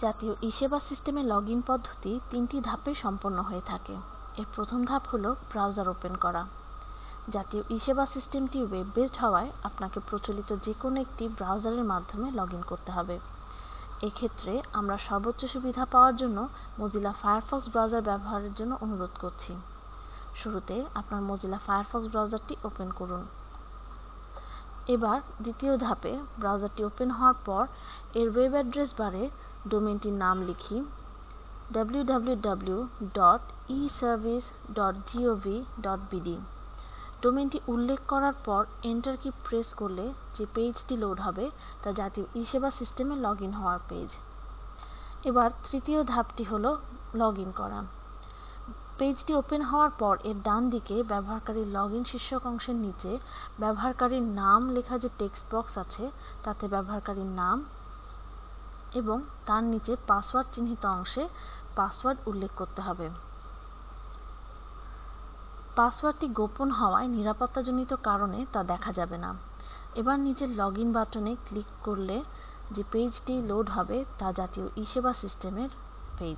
জাতীয় ই-সেবা সিস্টেমে লগইন পদ্ধতি 3টি ধাপে সম্পন্ন হয়ে থাকে। এর প্রথম ধাপ হলো ব্রাউজার ওপেন করা। জাতীয় ই-সেবা সিস্টেমটি ওয়েব বেসড হওয়ায় আপনাকে প্রচলিত যে কোনো একটি ব্রাউজারের মাধ্যমে লগইন করতে হবে। এক্ষেত্রে আমরা সর্বোচ্চ সুবিধা পাওয়ার জন্য মজিলা ফায়ারফক্স ব্রাউজার ব্যবহারের জন্য অনুরোধ করছি। শুরুতে আপনার মজিলা ফায়ারফক্স ব্রাউজারটি ওপেন করুন। এবার দ্বিতীয় ধাপে ব্রাউজারটি ওপেন হওয়ার পর এর ওয়েব অ্যাড্রেস বারে ডোমেইনটির নাম লিখি www.eservice.gov.bd। ডোমেইনটি উল্লেখ করার পর এন্টার কি প্রেস করলে যে পেজটি লোড হবে তা জাতীয় ই-সেবা সিস্টেমে লগইন হওয়ার পেজ। এবার তৃতীয় ধাপটি হলো লগইন করা। পেজটি ওপেন হওয়ার পর এর ডান দিকে ব্যবহারকারীর লগইন শীর্ষক অংশের নিচে ব্যবহারকারীর নাম লেখা যে টেক্সট বক্স আছে তাতে ব্যবহারকারীর নাম এবং তার নিচে পাসওয়ার্ড চিহ্নিত অংশে পাসওয়ার্ড উল্লেখ করতে হবে। পাসওয়ার্ডটি গোপন হওয়ায় নিরাপত্তাজনিত কারণে তা দেখা যাবে না। এবার নিচের লগইন বাটনে ক্লিক করলে যে পেজটি লোড হবে তা জাতীয় ই-সেবা সিস্টেমের পেজ।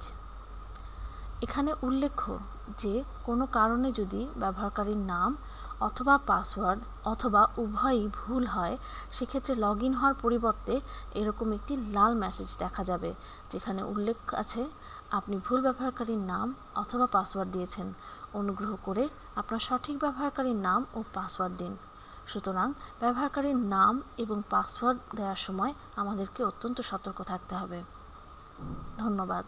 এখানে উল্লেখ্য যে কোনো কারণে যদি ব্যবহারকারীর নাম অথবা পাসওয়ার্ড অথবা উভয়ই ভুল হয় সেক্ষেত্রে লগইন হওয়ার পরিবর্তে এরকম একটি লাল মেসেজ দেখা যাবে যেখানে উল্লেখ আছে আপনি ভুল ব্যবহারকারীর নাম অথবা পাসওয়ার্ড দিয়েছেন। অনুগ্রহ করে আপনার সঠিক ব্যবহারকারীর নাম ও পাসওয়ার্ড দিন। সুতরাং ব্যবহারকারীর নাম এবং পাসওয়ার্ড দেওয়ার সময় আমাদেরকে অত্যন্ত সতর্ক থাকতে হবে। ধন্যবাদ।